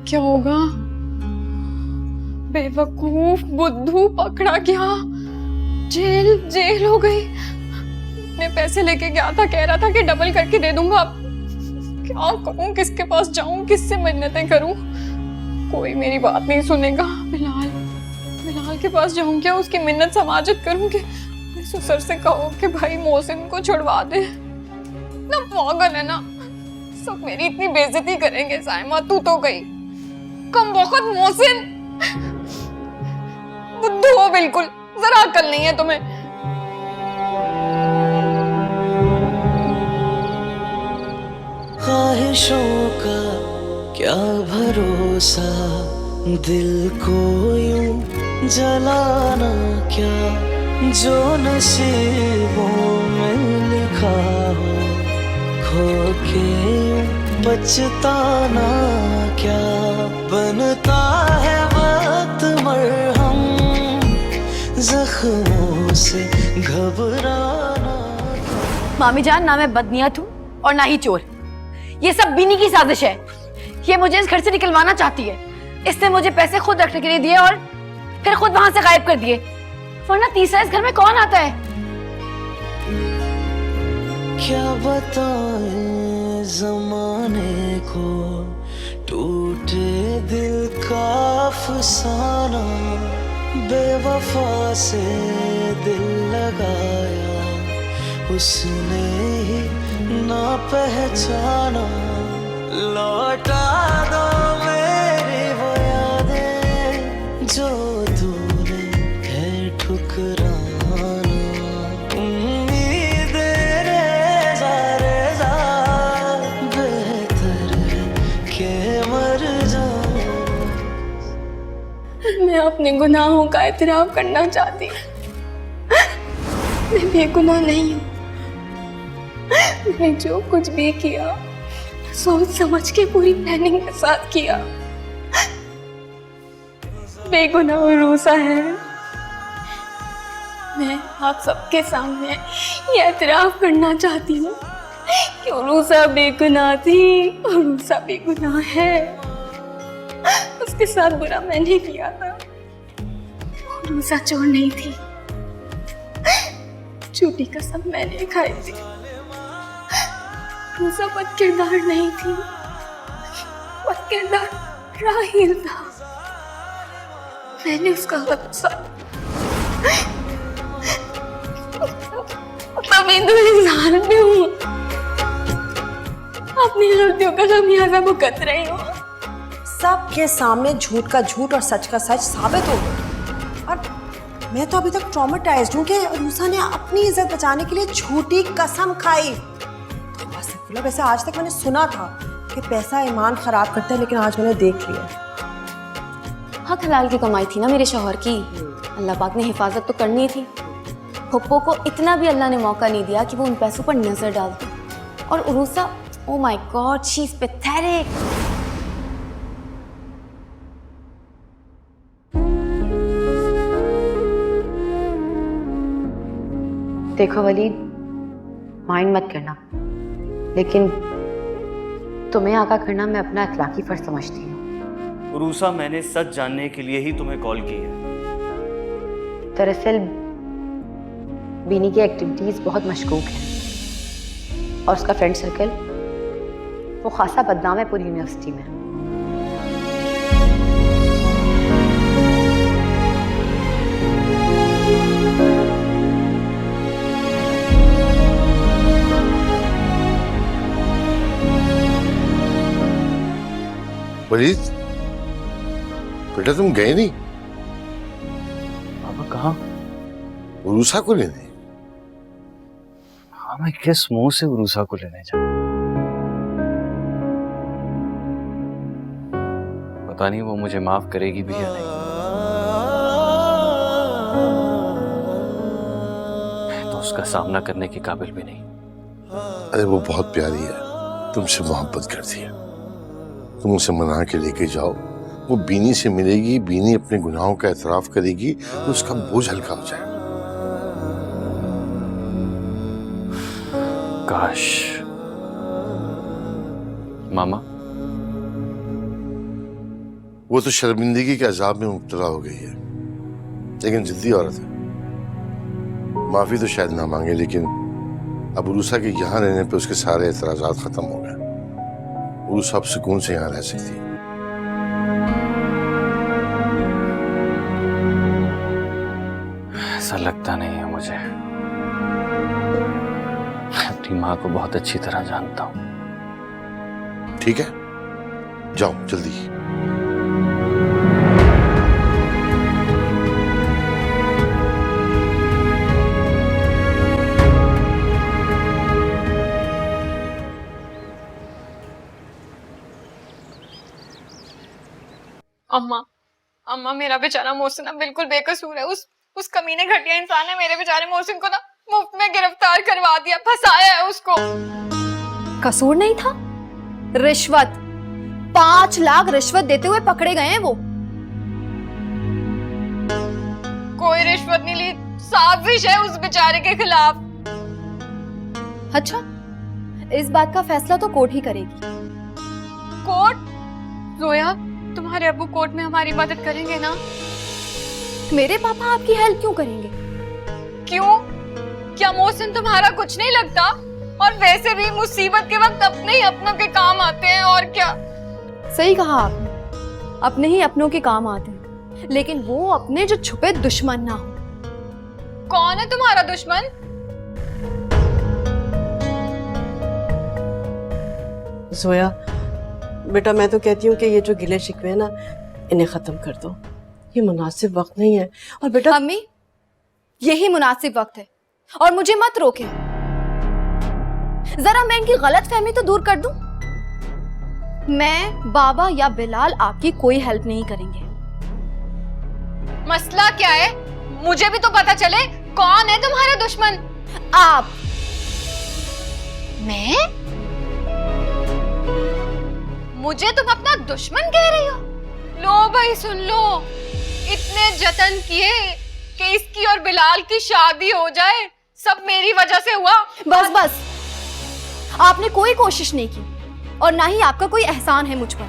क्या होगा? बेवकूफ बुद्धू पकड़ा गया, जेल हो गई। मैं पैसे लेके गया था, कह रहा था कि डबल करके दे दूंगा। क्या करूं, किसके पास जाऊं, किससे मिन्नतें करूं? कोई मेरी बात नहीं सुनेगा। बिलाल के पास जाऊं क्या, उसकी मिन्नत समाजत करूं कि ससुर से कहो कि भाई मोहसिन को छुड़वा दे? ना पागल है ना, सब मेरी इतनी बेइज्जती करेंगे। साइमा तू तो गई, कम वक्त मोहसिन बुद्धू हो बिल्कुल, जरा अकल नहीं है तुम्हें। ख्वाहिशों का क्या भरोसा, दिल को यूं जलाना क्या, जो नसीबों में लिखा हो, खो के पछताना क्या, बनता है वक्त मरहम, जख्मों से घबराना। मामी जान, ना मैं बदनीयत हूँ और ना ही चोर। ये सब बीनी की साजिश है। ये मुझे इस घर से निकलवाना चाहती है। इसने मुझे पैसे खुद रखने के लिए दिए और फिर खुद वहां से गायब कर दिए, वरना तीसरा इस घर में कौन आता है? क्या बताएं ज़माने को, टूटे दिल का अफसाना, बेवफा से दिल लगाया, उसने ही ना पहचाना। लौटा दो मेरी वो यादें जो तूने है ठुकराना। उम्मीदें रेजा रेजा, बेहतर है कि मर जाऊं। मैं अपने गुनाहों का एतराफ करना चाहती हूँ। मैं बेगुनाह नहीं हूँ। मैंने जो कुछ भी किया सोच समझ के पूरी प्लानिंग के साथ किया। बेगुनाह उरूसा है। मैं आप सबके सामने ये एतराफ करना चाहती हूँ कि उरूसा बेगुनाह थी, उरूसा बेगुनाह है। उसके साथ बुरा मैंने किया था। उरूसा चोर नहीं थी, झूठी कसम मैंने खाई थी। उरूसा बद किरदार नहीं थी, बद किरदार राहिल था। मैंने उसका गुस्सा तभी तो इंसान में हूँ। अपनी गलतियों का खमियाजा भुगत रही हूँ। सबके सामने झूठ का झूठ और सच का सच साबित हो गया। और मैं तो अभी तक ट्रॉमेटाइज्ड हूँ कि रूसा ने अपनी इज्जत बचाने के लिए झूठी कसम खाई। तो वैसे आज तक मैंने सुना था कि पैसा ईमान खराब करता है, लेकिन आज मैंने देख लिया। हक हलाल की कमाई थी ना मेरे शौहर की। अल्लाह पाक ने हिफाजत तो करनी थी। हुप्पो को इतना भी अल्लाह ने मौका नहीं दिया कि वो उन पैसों पर नजर डाल दे। और उरूसा, oh my God, she is pathetic. देखो वलीद, माइंड मत करना, लेकिन तुम्हें आगा करना मैं अपना अखलाकी फर्ज समझती हूँ। उरूसा, मैंने सच जानने के लिए ही तुम्हें कॉल की है। दरअसल बीनी की एक्टिविटीज बहुत मशकूक हैं और उसका फ्रेंड सर्कल वो खासा बदनाम है पूरी यूनिवर्सिटी में। वलीद, बेटा तुम गए नहीं? पापा कहाँ? उरूसा को लेने? हाँ, मैं किस मुंह से उरूसा को लेने जाऊँ? पता नहीं वो मुझे माफ करेगी भी या नहीं। मैं तो उसका सामना करने के काबिल भी नहीं। अरे वो बहुत प्यारी है, तुमसे मोहब्बत करती है। तुम उसे मना के लेके जाओ, वो बीनी से मिलेगी, बीनी अपने गुनाहों का एतराफ करेगी तो उसका बोझ हल्का हो जाएगा। काश। मामा, वो तो शर्मिंदगी के अजाब में मुब्तला हो गई है, लेकिन जिद्दी औरत है। माफी तो शायद ना मांगे, लेकिन अब उरूसा के यहाँ रहने पे उसके सारे एतराजात खत्म हो गए। उरूसा अब सुकून से यहाँ रह सकती है। ऐसा लगता नहीं है मुझे। मैं अपनी माँ को बहुत अच्छी तरह जानता हूँ। ठीक है, जाओ जल्दी। अम्मा, अम्मा मेरा बेचारा मोहसिन ना बिल्कुल बेकसूर है। उस कमीने घटिया इंसान ने मेरे बेचारे मोहसिन को ना मुफ्त में गिरफ्तार करवा दिया, फंसाया है उसको। कसूर नहीं था, रिश्वत। 5 लाख रिश्वत देते हुए पकड़े गए हैं वो। कोई रिश्वत नहीं ली, साजिश है उस बेचारे के खिलाफ। अच्छा, इस बात का फैसला तो कोर्ट ही करेगी। कोर्ट? जोया, तुम्हारे अब्बू कोर्ट में हमारी मदद करेंगे ना? मेरे पापा आपकी हेल्प क्यों करेंगे? क्यों? क्या मोहसिन तुम्हारा कुछ नहीं लगता? और वैसे भी मुसीबत के वक्त अपने ही अपनों के काम आते हैं, और क्या। सही कहा आपने, अपने ही अपनों के काम आते हैं, लेकिन वो अपने जो छुपे दुश्मन ना हो। कौन है तुम्हारा दुश्मन? जोया बेटा, मैं तो कहती हूँ कि ये जो गिले शिकवे है ना, इन्हें खत्म कर दो। ये मुनासिब वक्त नहीं है। और बेटा अम्मी, यही मुनासिब वक्त है, और मुझे मत रोके। जरा मैं इनकी गलत फहमी तो दूर कर दूं। मैं, बाबा या बिलाल आपकी कोई हेल्प नहीं करेंगे। मसला क्या है? मुझे भी तो पता चले, कौन है तुम्हारा दुश्मन? आप। मैं? मुझे तुम अपना दुश्मन कह रही हो? लो भाई सुन लो, इतने जतन किए कि इसकी और बिलाल की शादी हो जाए, सब मेरी वजह से हुआ। बस बस, आपने कोई कोशिश नहीं की, और ना ही आपका कोई एहसान है मुझ पर।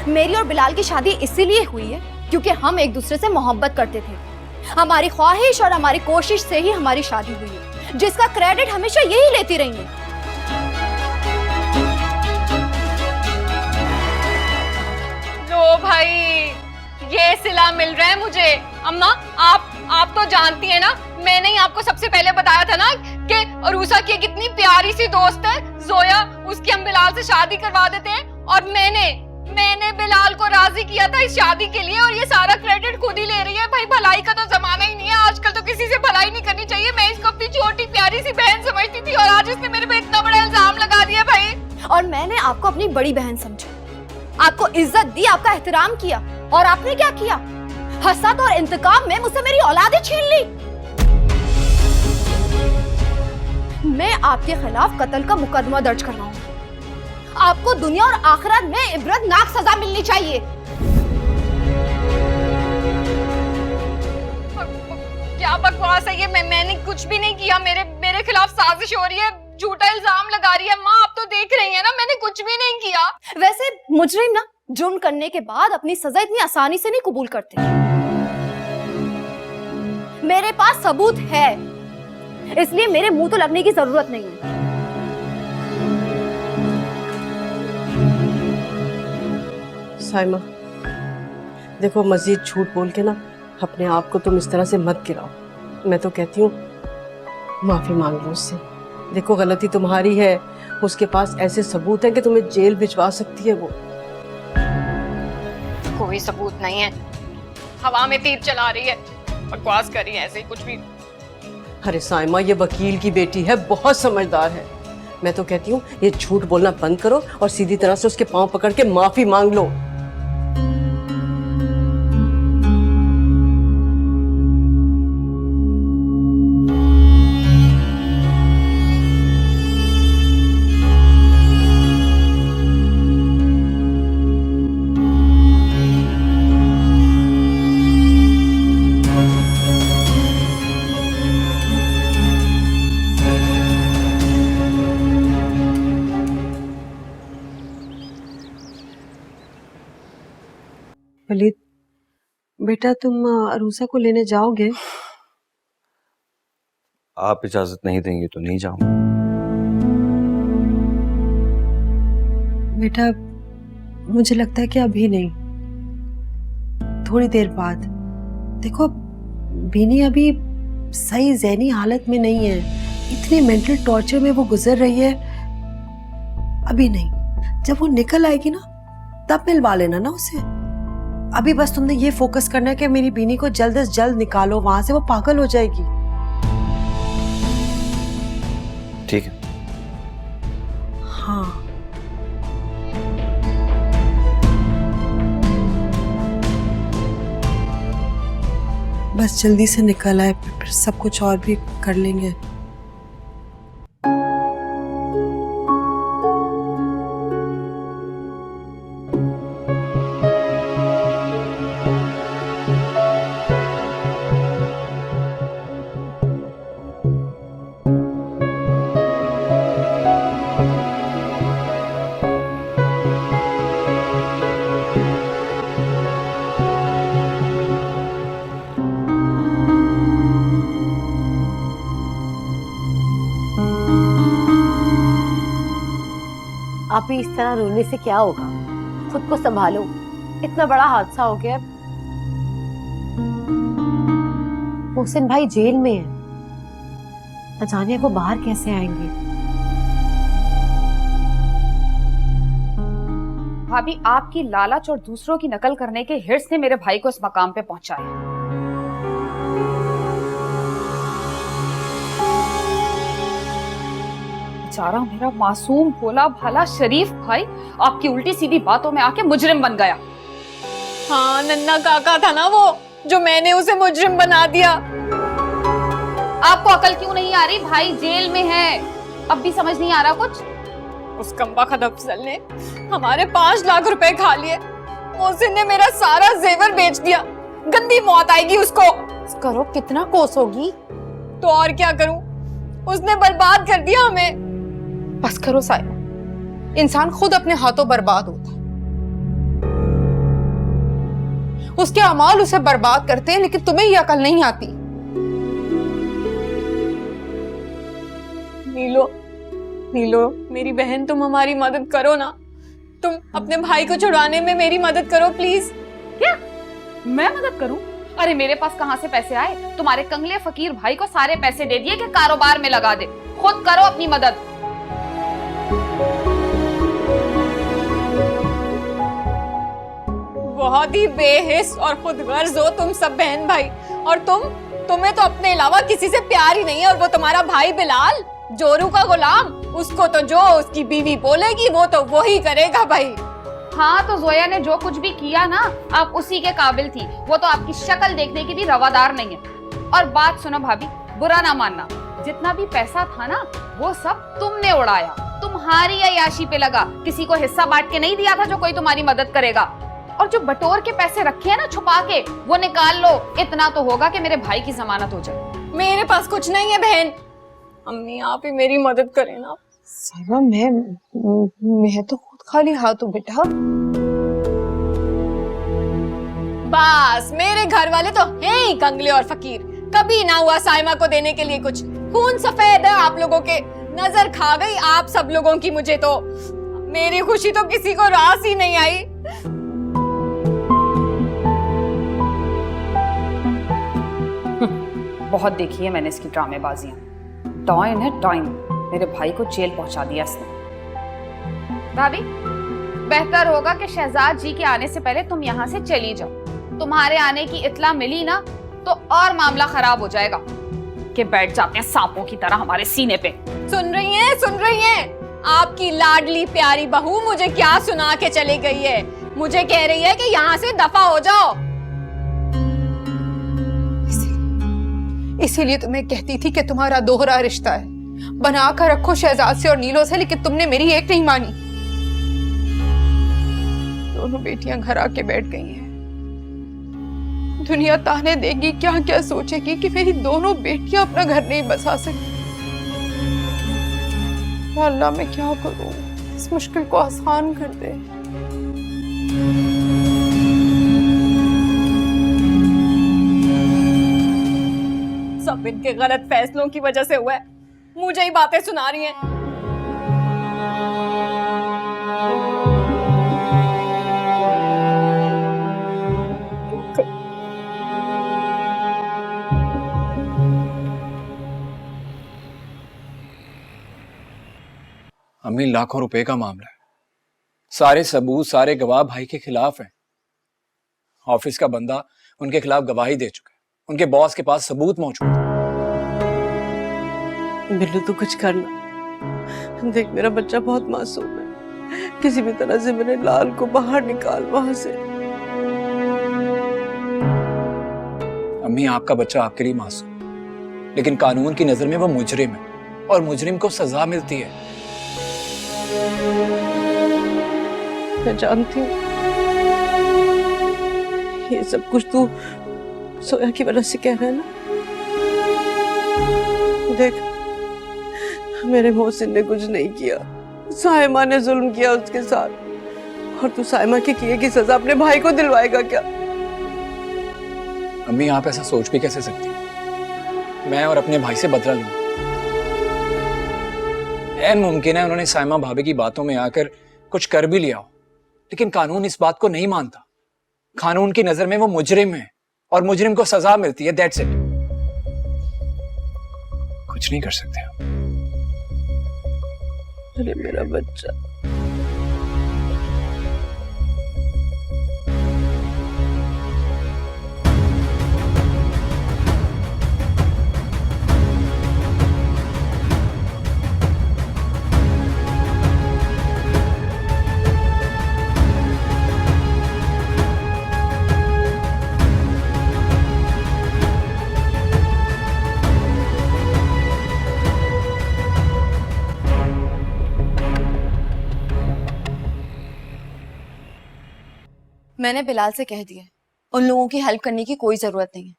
मेरी और बिलाल की शादी इसीलिए हुई है क्योंकि हम एक दूसरे से मोहब्बत करते थे। हमारी ख्वाहिश और हमारी कोशिश से ही हमारी शादी हुई है, जिसका क्रेडिट हमेशा यही लेती रहेंगे। लो भाई, ये सिला मिल रहा है मुझे। अम्मा, आप तो जानती है ना, मैंने ही आपको सबसे पहले बताया था ना कि अरूसा की कितनी प्यारी सी दोस्त है जोया, उसकी हम बिलाल से शादी करवा देते हैं। और मैंने बिलाल को राजी किया था इस शादी के लिए, और ये सारा क्रेडिट खुद ही ले रही है। भाई भलाई का तो जमाना ही नहीं है आजकल, तो किसी से भलाई नहीं करनी चाहिए। मैं इसको अपनी छोटी प्यारी सी बहन समझती थी, और आज इसने मेरे पे इतना बड़ा इल्जाम लगा दिया भाई। और मैंने आपको अपनी बड़ी बहन समझा, आपको इज्जत दी, आपका एहतराम किया, और आपने क्या किया? हसद और इंतकाम में मुझसे मेरी औलादें छीन ली। मैं आपके खिलाफ कत्ल का मुकदमा दर्ज करवाऊंगा। आपको दुनिया और आखिरत में इबरतनाक सजा मिलनी चाहिए। क्या बकवास है ये? मैंने कुछ भी नहीं किया। मेरे खिलाफ साजिश हो रही है, झूठा इल्जाम लगा रही है। माँ, आप तो देख रही है ना, मैंने कुछ भी नहीं किया। वैसे मुजरिम ना जुर्म करने के बाद अपनी सजा इतनी आसानी से नहीं कबूल करते। मेरे पास सबूत है, इसलिए मेरे मुंह तो लगने की जरूरत नहीं है। साइमा, देखो मजीद झूठ बोल के ना अपने आप को तुम इस तरह से मत गिराओ। मैं तो कहती हूँ माफी मांग लो उससे। देखो गलती तुम्हारी है, उसके पास ऐसे सबूत हैं कि तुम्हें जेल भिजवा सकती है वो। कोई सबूत नहीं है, हवा में तीर चला रही है, बकवास कर रही है ऐसे ही कुछ भी। अरे साइमा, ये वकील की बेटी है, बहुत समझदार है। मैं तो कहती हूँ ये झूठ बोलना बंद करो और सीधी तरह से उसके पांव पकड़ के माफी मांग लो। वलीद, बेटा तुम अरूसा को लेने जाओगे? आप इजाजत नहीं देंगे तो नहीं जाऊंगा। बेटा मुझे लगता है कि अभी नहीं, थोड़ी देर बाद। देखो बीनी अभी सही ज़हनी हालत में नहीं है, इतने मेंटल टॉर्चर में वो गुजर रही है। अभी नहीं, जब वो निकल आएगी ना तब मिलवा लेना ना उसे। अभी बस तुमने ये फोकस करना है कि मेरी बीनी को जल्द से जल्द निकालो वहां से, वो पागल हो जाएगी। ठीक है। हाँ बस जल्दी से निकल आए, फिर सब कुछ और भी कर लेंगे। आप भी इस तरह रोने से क्या होगा? खुद को संभालो, इतना बड़ा हादसा हो गया। मोहसिन भाई जेल में है, न जाने वो बाहर कैसे आएंगे। भाभी, आपकी लालच और दूसरों की नकल करने के हिर्स ने मेरे भाई को इस मकाम पे पहुंचाया। बेचारा मेरा मासूम भोला भाला शरीफ भाई आपकी उल्टी सीधी बातों में आके मुजरिम बन गया। हाँ, नन्ना काका था ना वो, जो मैंने उसे मुजरिम बना दिया। आपको अकल क्यों नहीं आ रही? भाई जेल में है, अब भी समझ नहीं आ रहा कुछ? उस कम्बख्त अफजल ने हमारे 5 लाख रुपए खा लिए। मोहसिन ने मेरा सारा जेवर बेच दिया। गंदी मौत आएगी उसको। करो, कितना कोसोगी? तो और क्या करूं? उसने बर्बाद कर दिया हमें। बस करो साइमा, इंसान खुद अपने हाथों बर्बाद होता है। उसके अमाल उसे बर्बाद करते हैं, लेकिन तुम्हें ये अकल नहीं आती। नीलो, नीलो मेरी बहन, तुम हमारी मदद करो ना। तुम अपने भाई को छुड़वाने में मेरी मदद करो प्लीज। क्या मैं मदद करूं? अरे मेरे पास कहां से पैसे आए? तुम्हारे कंगले फकीर भाई को सारे पैसे दे दिए कि कारोबार में लगा दे। खुद करो अपनी मदद। बहुत ही बेहिस और खुदगर्ज हो तुम सब बहन भाई। और तुम्हें तो अपने अलावा किसी से प्यार ही नहीं है। और वो तुम्हारा भाई बिलाल, जोरू का गुलाम, उसको तो जो उसकी बीवी बोलेगी वो तो वही करेगा भाई। हाँ, तो जोया ने जो कुछ भी किया ना, आप उसी के काबिल थी। वो तो आपकी शक्ल देखने की भी रवादार नहीं है। और बात सुनो भाभी, बुरा ना मानना, जितना भी पैसा था ना वो सब तुमने उड़ाया। तुम्हारी अय्याशी पे लगा, किसी को हिस्सा बांट के नहीं दिया था जो कोई तुम्हारी मदद करेगा। और जो बटोर के पैसे रखे हैं ना छुपा के, वो निकाल लो। इतना तो होगा कि मेरे भाई की जमानत हो जाए। मेरे पास कुछ नहीं है बहन। अम्मी आप ही मेरी मदद करें ना। साइमा, मैं तो खुद खाली हाथ हूँ बेटा। बस मेरे घर वाले तो हैं ही कंगले और फकीर। कभी ना हुआ साइमा को देने के लिए कुछ। खून सफेद है आप लोगों के। नजर खा गई आप सब लोगों की मुझे तो। मेरी खुशी तो किसी को रास ही नहीं आई। बहुत देखी है मैंने इसकी ड्रामेबाजियां। डॉइन है डॉइन। मेरे भाई को जेल पहुंचा दिया इसने। भाभी, बेहतर होगा कि शहजाद जी के आने से पहले तुम यहाँ से चली जाओ। तुम्हारे आने की इत्ला मिली ना तो और मामला खराब हो जाएगा कि बैठ जाते हैं सांपों की तरह हमारे सीने पे। सुन रही हैं, सुन रही हैं? आपकी लाडली प्यारी बहू मुझे क्या सुना के चली गई है। मुझे कह रही है कि यहाँ से दफा हो जाओ। इसीलिए तुम्हें कहती थी कि तुम्हारा दोहरा रिश्ता है, बना कर रखो शहजाद से और नीलो से, लेकिन तुमने मेरी एक नहीं मानी। दोनों बेटियां घर आके बैठ गई हैं। दुनिया ताने देगी, क्या क्या सोचेगी कि मेरी दोनों बेटियां अपना घर नहीं बसा सकी। या अल्लाह, मैं क्या करूं? इस मुश्किल को आसान कर दे। सब इनके गलत फैसलों की वजह से हुआ है। मुझे ही बातें सुना रही हैं। अम्मी, लाखों रुपए का मामला है, सारे सबूत सारे गवाह भाई के खिलाफ हैं। ऑफिस का बंदा उनके खिलाफ गवाही दे चुका है, उनके बॉस के पास सबूत मौजूद है। बिल्लू तू कुछ करना, देख मेरा बच्चा बहुत मासूम है, किसी भी तरह से मेरे लाल को बाहर निकाल वहां से। अम्मी, आपका बच्चा आपके लिए मासूम, लेकिन कानून की नजर में वो मुजरिम है और मुजरिम को सजा मिलती है। मैं जानती हूँ ये सब कुछ तू सोया की वजह से कह रहा है ना। देख मेरे मोहसिन ने कुछ नहीं किया, साइमा ने जुल्म किया उसके साथ, और तू साइमा के किए की सजा अपने भाई को दिलवाएगा क्या? अम्मी, आप ऐसा सोच भी कैसे सकती हैं? मैं और अपने भाई से बदला लूंगा। ऐन मुमकिन है उन्होंने साइमा भाभी की बातों में आकर कुछ कर भी लिया हो, लेकिन कानून इस बात को नहीं मानता। कानून की नजर में वो मुजरिम है और मुजरिम को सजा मिलती है, दैट्स इट। कुछ नहीं कर सकते आप। अरे मेरा बच्चा, मैंने बिलाल से कह दिया, उन लोगों की हेल्प करने की कोई जरूरत नहीं है।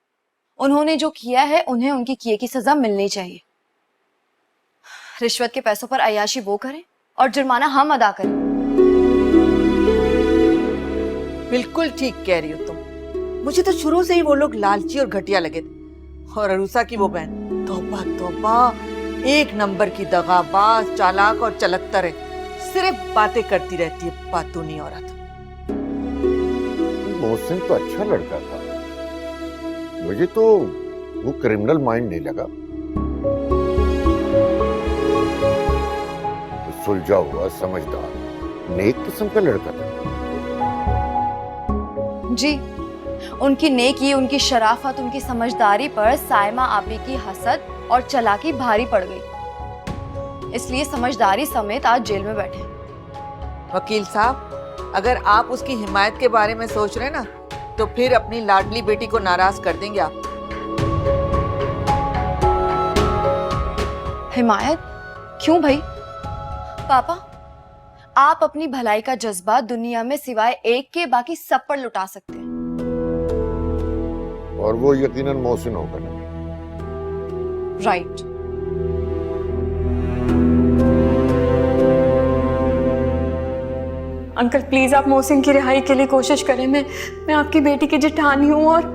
उन्होंने जो किया है उन्हें उनकी किए की सजा मिलनी चाहिए। रिश्वत के पैसों पर अय्याशी वो करें और जुर्माना हम अदा करें। बिल्कुल ठीक कह रही हो तुम। मुझे तो शुरू से ही वो लोग लालची और घटिया लगे थे। और अरूसा की वो बहन, तौबा तौबा, एक नंबर की दगाबाज, चालाक और चलत्तर है, सिर्फ बातें करती रहती है, बातूनी औरत। मोहसिन तो अच्छा लड़का था, मुझे तो वो क्रिमिनल माइंड नहीं लगा। सुलझा हुआ, समझदार, नेक किस्म का लड़का था। जी, उनकी नेकी, उनकी शराफत, उनकी समझदारी पर साइमा आपी की हसद और चालाकी भारी पड़ गई, इसलिए समझदारी समेत आज जेल में बैठे। वकील साहब, अगर आप उसकी हिमायत के बारे में सोच रहे ना, तो फिर अपनी लाडली बेटी को नाराज कर देंगे आप। हिमायत? क्यों भाई? पापा, आप अपनी भलाई का जज्बा दुनिया में सिवाय एक के बाकी सब पर लुटा सकते हैं। और वो यकीनन मोहसिन होगा ना। राइट। अंकल प्लीज आप मोहसिन की रिहाई के लिए कोशिश करें। मैं आपकी बेटी की जेठानी हूँ और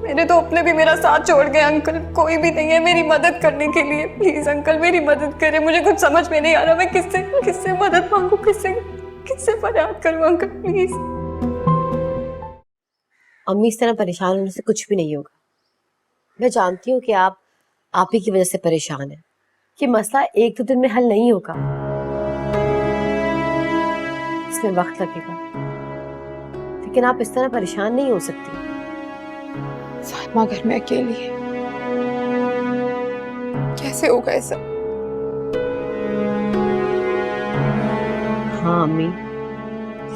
मेरे तो अपने भी मेरा साथ छोड़ गए। अंकल कोई भी नहीं है मेरी मदद करने के लिए। प्लीज अंकल मेरी मदद करें। मुझे कुछ समझ में नहीं आ रहा, मैं किससे मदद मांगू, किससे फरियाद करूँ। Uncle please. अम्मी, इस तरह परेशान होने से कुछ भी नहीं होगा। मैं जानती हूँ कि आप ही की वजह से परेशान हैं। कि मसला एक दो दिन में हल नहीं होगा, इसमें वक्त लगेगा, लेकिन आप इस तरह परेशान नहीं हो सकती। साइमा घर में अकेली है, कैसे होगा ये सब? हाँ अम्मी,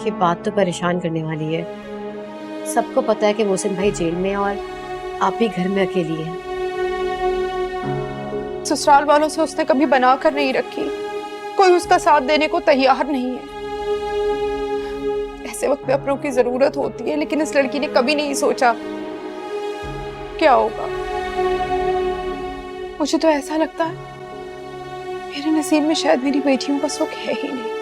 ये बात तो परेशान करने वाली है। सबको पता है कि मोहसिन भाई जेल में है और आप ही घर में अकेली है। ससुराल वालों से उसने कभी बना कर नहीं रखी, कोई उसका साथ देने को तैयार नहीं है। ऐसे वक्त में अपनों की जरूरत होती है, लेकिन इस लड़की ने कभी नहीं सोचा क्या होगा। मुझे तो ऐसा लगता है मेरे नसीब में शायद मेरी बेटियों का सुख है ही नहीं।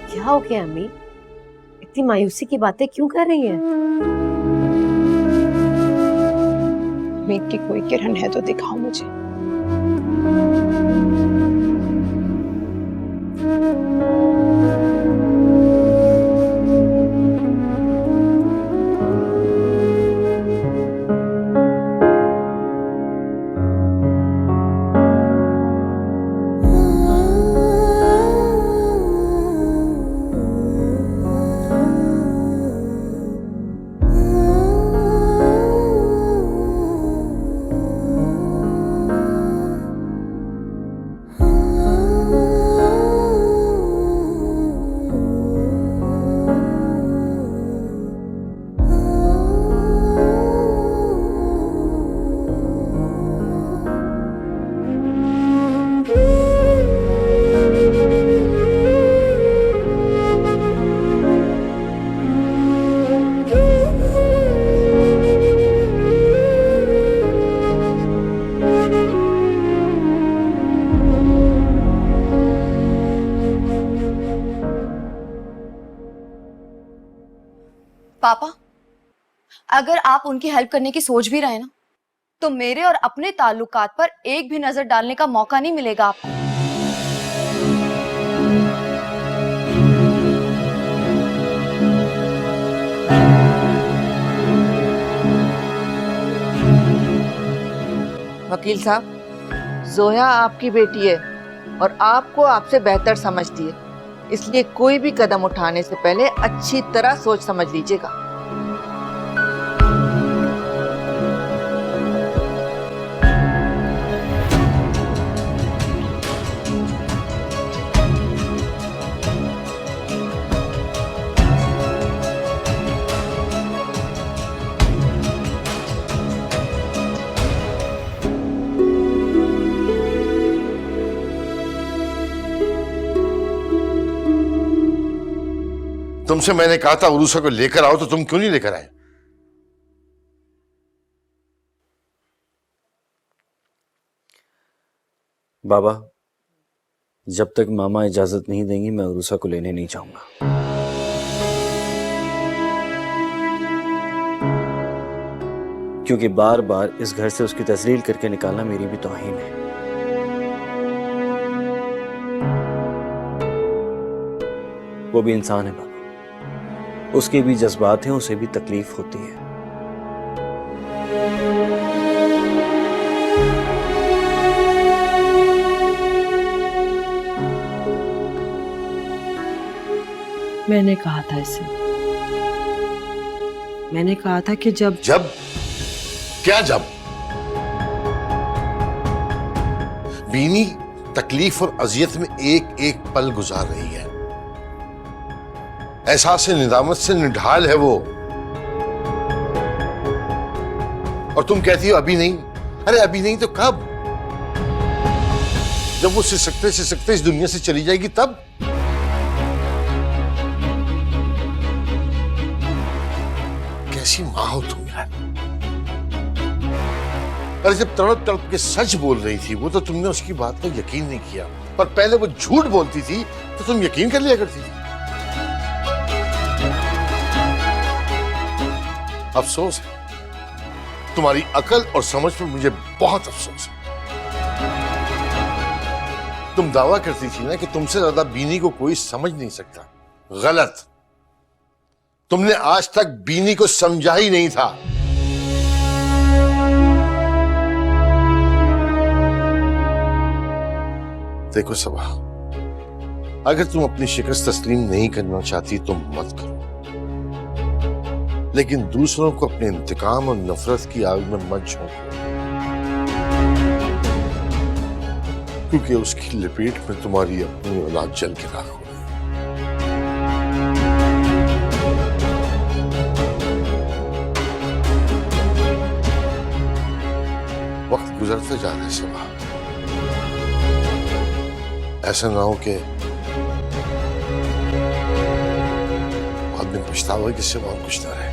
क्या हो गया अम्मी, इतनी मायूसी की बातें क्यों कर रही हैं? उम्मीद की कोई किरण है तो दिखाओ मुझे। पापा, अगर आप उनकी हेल्प करने की सोच भी रहे ना, तो मेरे और अपने ताल्लुकात पर एक भी नजर डालने का मौका नहीं मिलेगा आपको। वकील साहब, जोया आपकी बेटी है और आपको आपसे बेहतर समझती है, इसलिए कोई भी कदम उठाने से पहले अच्छी तरह सोच समझ लीजिएगा। तुमसे मैंने कहा था उरूसा को लेकर आओ, तो तुम क्यों नहीं लेकर आए? बाबा, जब तक मामा इजाजत नहीं देंगी मैं उरूसा को लेने नहीं जाऊंगा। क्योंकि बार बार इस घर से उसकी तस्लील करके निकालना मेरी भी तौहीन है। वो भी इंसान है बाबा, उसके भी जज्बात हैं, उसे भी तकलीफ होती है। मैंने कहा था इसे, मैंने कहा था कि जब क्या जब बीनी तकलीफ और अजियत में एक एक पल गुजार रही है, एहसास से निदामत से निढाल है वो, और तुम कहती हो अभी नहीं। अरे अभी नहीं तो कब? जब वो सिसकते इस दुनिया से चली जाएगी तब। कैसी मां हो तुम यार। अरे जब तड़प तड़प के सच बोल रही थी वो, तो तुमने उसकी बात पर यकीन नहीं किया, और पहले वो झूठ बोलती थी तो तुम यकीन कर लिया करती थी। अफसोस है, तुम्हारी अकल और समझ पर मुझे बहुत अफसोस है। तुम दावा करती थी ना कि तुमसे ज्यादा बीनी को कोई समझ नहीं सकता। गलत। तुमने आज तक बीनी को समझा ही नहीं था। देखो सबा, अगर तुम अपनी शिकस्त तस्लीम नहीं करना चाहती तो मत करो, लेकिन दूसरों को अपने इंतकाम और नफरत की आग में मत झोंको, क्योंकि उसकी लपेट में तुम्हारी अपनी औलाद जल के राख हो। वक्त गुजरते जा रहे सबा, ऐसा ना हो कि बाद में पछतावा कि सिवा और कुछ ना रहे।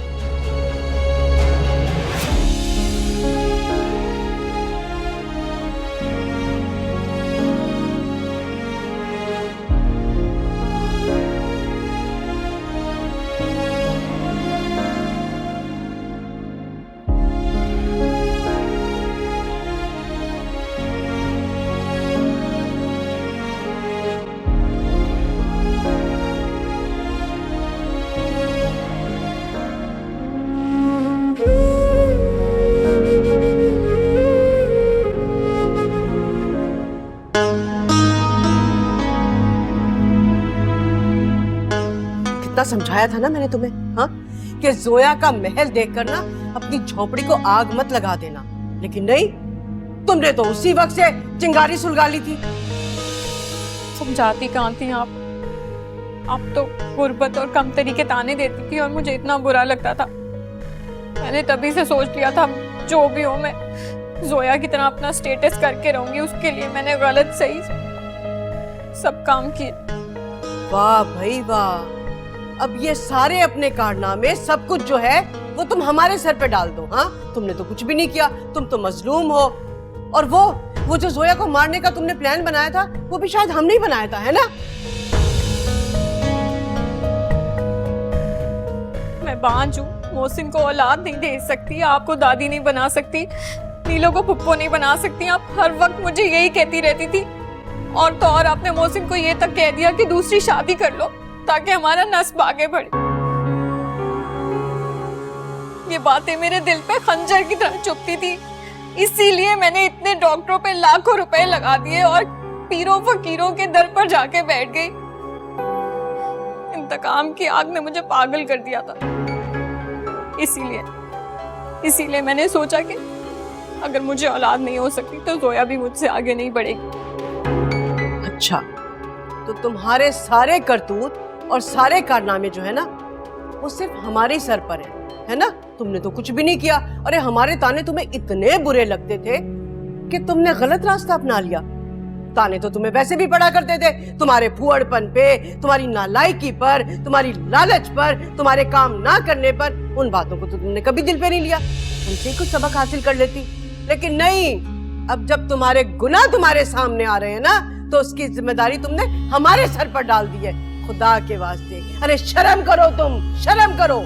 कितना समझाया था ना मैंने तुम्हें, हाँ, कि जोया का महल देखकर ना अपनी झोपड़ी को आग मत लगा देना, लेकिन नहीं, तुमने तो उसी वक्त से चिंगारी सुलगा ली थी। समझाती कहाँ थी आप तो गुर्बत और कमतरी के ताने देती थी और मुझे इतना बुरा लगता था। मैंने तभी से सोच लिया था जो भी हो मैं जोया की तरह अपना स्टेटस करके रहूंगी। उसके लिए मैंने गलत सही सब काम किए। वाह भाई वाह, अब ये सारे अपने कारनामे सब कुछ जो है वो तुम हमारे सर पे डाल दो। हाँ, तुमने तो कुछ भी नहीं किया, तुम तो मजलूम हो। और वो जो जोया को मारने का तुमने प्लान बनाया था वो भी शायद हमने ही बनाया था, है ना? मैं बांझ हूँ, मोहसिन को औलाद नहीं दे सकती, आपको दादी नहीं बना सकती, नीलो को पुप्पो नहीं बना सकती। आप हर वक्त मुझे यही कहती रहती थी। और तो और आपने मोहसिन को ये तक कह दिया कि दूसरी शादी कर लो ताकि हमारा नस्ब आगे बढ़े। ये बातें मेरे दिल पे खंजर की तरह चुभती थी, इसीलिए मैंने इतने डॉक्टरों पे लाखों रुपए लगा दिए और पीरों फकीरों के दर पर जाके बैठ गई। इंतकाम की आग ने मुझे पागल कर दिया था। इसीलिए मैंने सोचा कि अगर मुझे औलाद नहीं हो सकती तो जोया भी मुझसे आगे नहीं बढ़ेगी। अच्छा, तो तुम्हारे सारे करतूत और सारे कारनामे जो है ना वो सिर्फ हमारे सर पर है ना? तुमने तो कुछ भी नहीं किया। अरे हमारे ताने तुम्हें इतने बुरे लगते थे कि तुमने गलत रास्ता अपना लिया। ताने तो तुम्हें वैसे भी पड़ा करते थे, तुम्हारे फुअड़पन पे, तुम्हारी नालायकी पर, तुम्हारी लालच पर, तुम्हारे काम ना करने पर। उन बातों को तो तुमने कभी दिल पे नहीं लिया, उनसे कुछ सबक हासिल कर लेती। लेकिन नहीं, अब जब तुम्हारे गुनाह तुम्हारे सामने आ रहे हैं ना तो उसकी जिम्मेदारी तुमने हमारे सर पर डाल दी है। खुदा के वास्ते, अरे शर्म करो, तुम शर्म करो।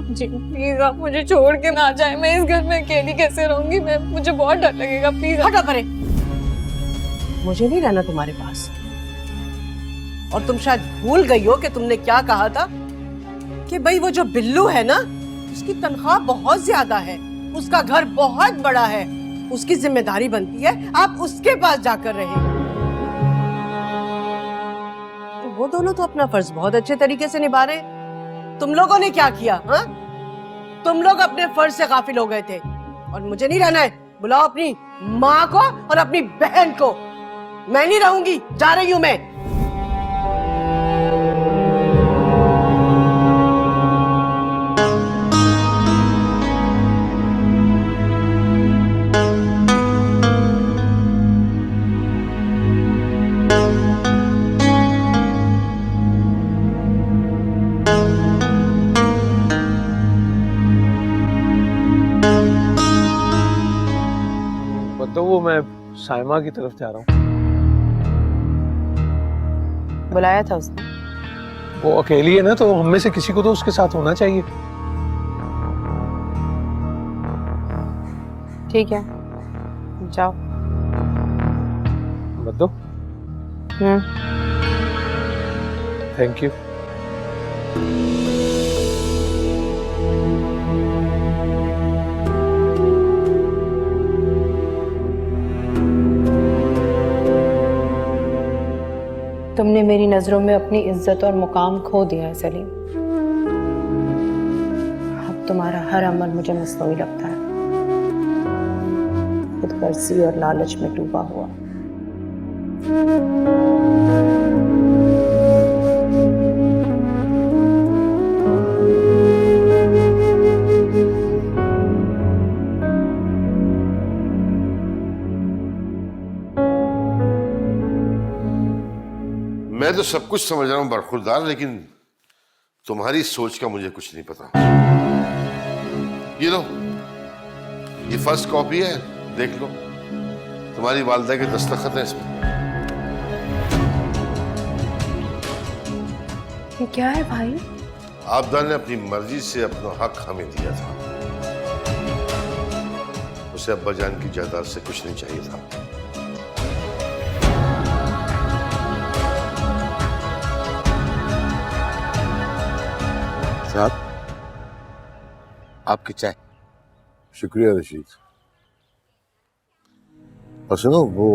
जी प्लीज आप मुझे छोड़ के ना जाए, मैं इस घर में अकेली कैसे रहूंगी? मुझे बहुत डर लगेगा, प्लीज। हटो परे, मुझे नहीं रहना तुम्हारे पास। और तुम शायद भूल गई हो कि तुमने क्या कहा था कि भाई वो जो बिल्लू है ना उसकी तनख्वाह बहुत ज्यादा है, उसका घर बहुत बड़ा है, उसकी जिम्मेदारी बनती है आप उसके पास जाकर रहे। तो वो दोनों तो अपना फर्ज बहुत अच्छे तरीके से निभा रहे हैं। तुम लोगों ने क्या किया? हाँ, तुम लोग अपने फर्ज से गाफिल हो गए थे। और मुझे नहीं रहना है, बुलाओ अपनी माँ को और अपनी बहन को। मैं नहीं रहूंगी, जा रही हूं मैं। तो वो मैं साइमा की तरफ जा रहा हूँ। बुलाया था उसने? वो अकेली है ना, तो हम में से किसी को तो उसके साथ होना चाहिए। ठीक है, जाओ। मत दो। Thank you. तुमने मेरी नजरों में अपनी इज्जत और मुकाम खो दिया है सलीम। अब तुम्हारा हर अमल मुझे मसनूई लगता है, खुदगर्जी और लालच में डूबा हुआ। मैं तो सब कुछ समझ रहा हूँ बरखुरदार, लेकिन तुम्हारी सोच का मुझे कुछ नहीं पता। ये लो, ये फर्स्ट कॉपी है, देख लो। तुम्हारी वालिदा के दस्तखत है इसमें। ये क्या है भाई? आपदा ने अपनी मर्जी से अपना हक हमें दिया था। उसे अब्बा जान की जायदाद से कुछ नहीं चाहिए था। साहब, आपकी चाय। शुक्रिया रशीद। और सुनो, वो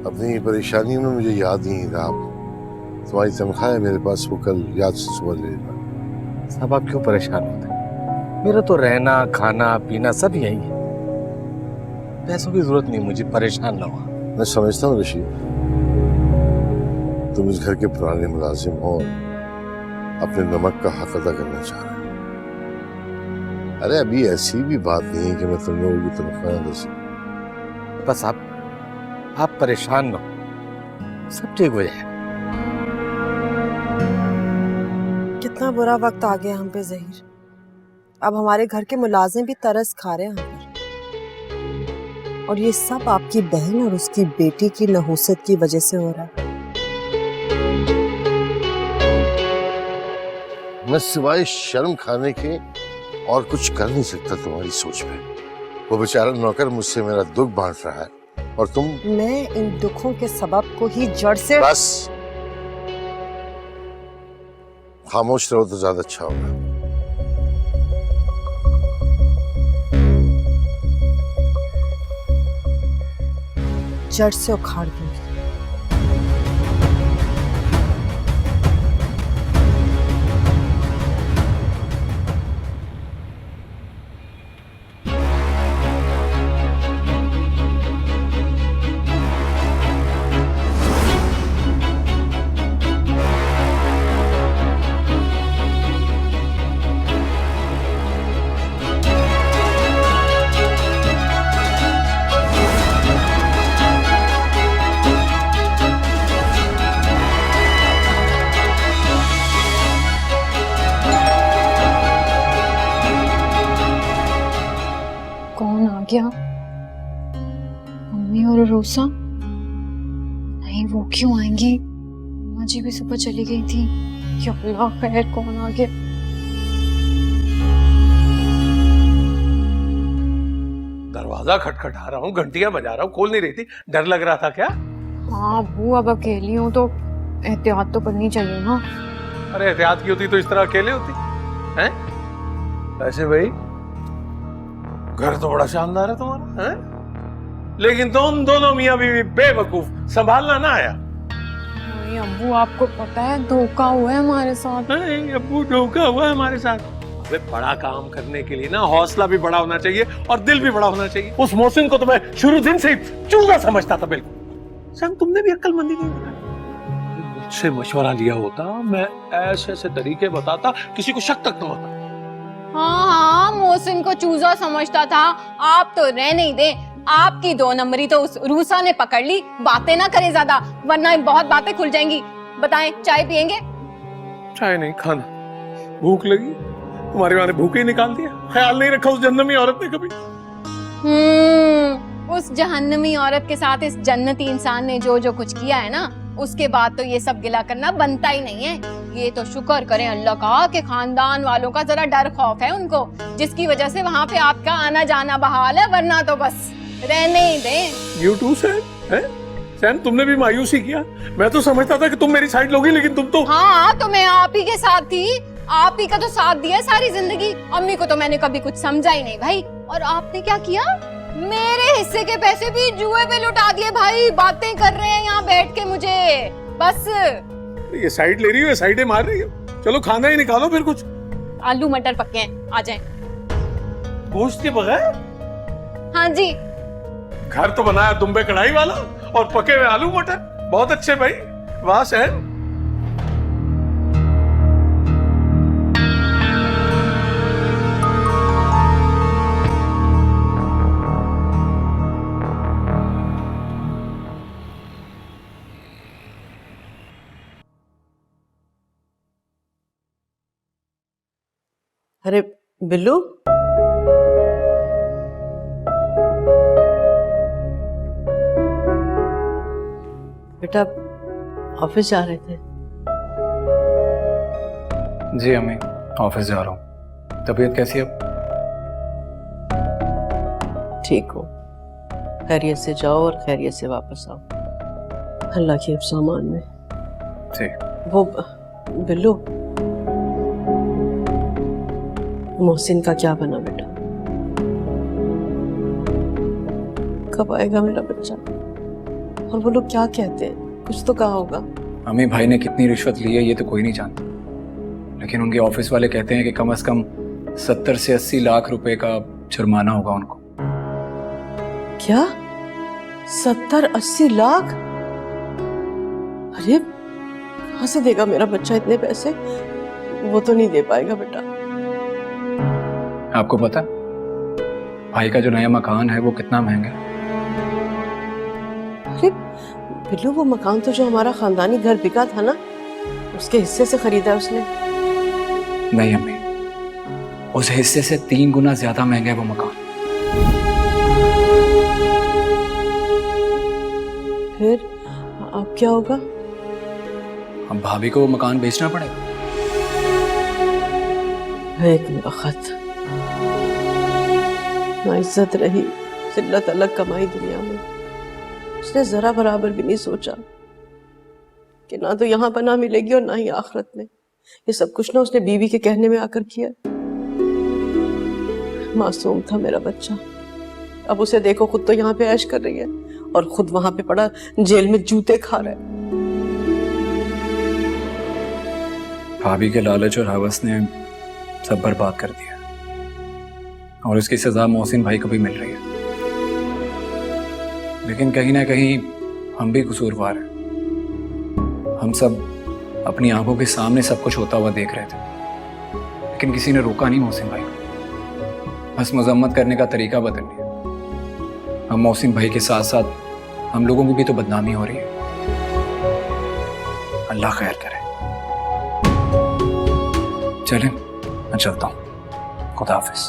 अपनी परेशानियों में मुझे याद नहीं था, आप तुम्हारी तनख्वाह है मेरे पास, वो कल याद से सुबह ले लेना। साहब आप क्यों परेशान होते हैं? मेरा तो रहना खाना पीना सब यही है, पैसों की जरूरत नहीं मुझे, परेशान ना हो। मैं समझता हूँ रशीद, तुम इस घर के पुराने मुलाजिम हो, अपने नमक का हक अदा करना चाह रहे हो। अरे अभी ऐसी भी बात नहीं है कि मैं तुम लोगों की तनख्वाह दे सकूं। बस आप परेशान ना हो, सब ठीक हो जाएगा। कितना बुरा वक्त आ गया हम पे ज़हीर। अब हमारे घर के मुलाजिम भी तरस खा रहे हैं हम पर, और ये सब आपकी बहन और उसकी बेटी की नहुसत की वजह से हो रहा है। मैं सिवाय शर्म खाने के और कुछ कर नहीं सकता तुम्हारी सोच में। वो बेचारा नौकर मुझसे मेरा दुख बांट रहा है, और तुम। मैं इन दुखों के सबब को ही जड़ से। बस खामोश रहो तो ज्यादा अच्छा होगा। जड़ से उखाड़ दूंगी। गया? मम्मी और रूसा? नहीं, वो क्यों आएंगी? माँ जी भी सुबह चली गई थी। या अल्लाह, खैर कौन आ गया? दरवाजा खटखटा रहा हूँ, घंटियां बजा रहा हूँ, खोल नहीं रही थी। डर लग रहा था क्या? हाँ अबू, अब अकेली हूँ तो एहतियात तो करनी चाहिए ना। अरे एहतियात की होती तो इस तरह अकेले होती हैं? ऐसे भाई घर तो बड़ा शानदार है तुम्हारा, हैं? लेकिन तुम दोनों मियां बीवी बेवकूफ, संभालना ना आया। नहीं अबू, आपको पता है धोखा हुआ है हमारे साथ। नहीं अबू, धोखा हुआ है हमारे साथ। अबे बड़ा काम करने के लिए ना हौसला भी बड़ा होना चाहिए और दिल भी बड़ा होना चाहिए। उस मोहसिन को तो मैं शुरू दिन से चूजा समझता था। बिल्कुल सर, तुमने भी अक्लमंदी नहीं दिखाई। मुझसे मशवरा लिया होता, मैं ऐसे ऐसे तरीके बताता, किसी को शक तक न होता। हाँ, मोहसिन को चूजा समझता था। आप तो रह नहीं दे, आपकी 2 नंबरी तो उस रूसा ने पकड़ ली। बातें ना करे ज्यादा, वरना बहुत बातें खुल जाएंगी। बताएं, चाय पियेंगे? चाय नहीं, खाना। भूख लगी, तुम्हारे माँ ने भूख ही निकाल दिया। ख्याल नहीं रखा उस जन्नमी औरत ने कभी। उस जहन्नमी औरत के साथ इस जन्नती इंसान ने जो जो कुछ किया है ना, उसके बाद तो ये सब गिला करना बनता ही नहीं है। ये तो शुक्र करें अल्लाह का कि खानदान वालों का जरा डर खौफ है उनको, जिसकी वजह से वहाँ पे आपका आना जाना बहाल है, वरना तो बस रहने ही दें। You too, सैन, तुमने भी मायूसी किया। मैं तो समझता था कि तुम मेरी साइड लोगी, लेकिन तुम तो। हाँ, तो मैं आप ही के साथ थी। आप ही का तो साथ दिया सारी जिंदगी। अम्मी को तो मैंने कभी कुछ समझा ही नहीं भाई। और आपने क्या किया? मेरे हिस्से के पैसे भी जुए पे लुटा दिए भाई। बातें कर रहे हैं यहाँ बैठ के मुझे। बस ये साइड ले रही हो, साइडें मार रही हो। चलो खाना ही निकालो फिर कुछ। आलू मटर पके हैं, आ जाएं। गोश्त के बगैर? हाँ जी। घर तो बनाया दुम्बे कढ़ाई वाला और पके हुए आलू मटर। बहुत अच्छे भाई, वाह सहन। अरे बिल्लू, बेटा ऑफिस जा रहे थे? जी अम्मी, ऑफिस जा रहा हूँ। तबीयत कैसी है? ठीक हो, खैरियत से जाओ और खैरियत से वापस आओ, अल्लाह के सामान में। ठीक। वो बिल्लू, मोहसिन का क्या बना बेटा? कब आएगा मेरा बच्चा? और वो लोग क्या कहते हैं? कुछ तो कहा होगा। अम्मी भाई ने कितनी रिश्वत ली है ये तो कोई नहीं जानता, लेकिन उनके ऑफिस वाले कहते हैं कि कम से कम 70 से 80 लाख रुपए का जुर्माना होगा उनको। क्या 70-80 लाख? अरे कहाँ से देगा मेरा बच्चा इतने पैसे? वो तो नहीं दे पाएगा बेटा। आपको पता भाई का जो नया मकान है वो कितना महंगा है? अरे बिल्लू, वो मकान तो जो हमारा खानदानी घर बिका था ना, उसके हिस्से से खरीदा उसने। नहीं अम्मी, उस हिस्से से 3 गुना ज्यादा महंगा है वो मकान। फिर अब क्या होगा? अब भाभी को वो मकान बेचना पड़ेगा। एक वक्त ना इज्जत रही, जिल्लत अलग कमाई दुनिया में। उसने जरा बराबर भी नहीं सोचा कि ना तो यहाँ पनाह मिलेगी और ना ही आखिरत में। ये सब कुछ ना उसने बीवी के कहने में आकर किया। मासूम था मेरा बच्चा, अब उसे देखो खुद तो यहाँ पे ऐश कर रही है और खुद वहां पे पड़ा जेल में जूते खा रहा है। भाभी के लालच और हवस ने सब बर्बाद कर दिया और उसकी सजा मोहसिन भाई को भी मिल रही है। लेकिन कहीं ना कहीं हम भी कसूरवार हैं। हम सब अपनी आंखों के सामने सब कुछ होता हुआ देख रहे थे, लेकिन किसी ने रोका नहीं मोहसिन भाई को। बस मजम्मत करने का तरीका बदल लिया। हम मोहसिन भाई के साथ साथ हम लोगों की भी तो बदनामी हो रही है। अल्लाह खैर करे। चलें, मैं चलता हूँ। खुदा हाफिज।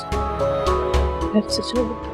फिर से चलो।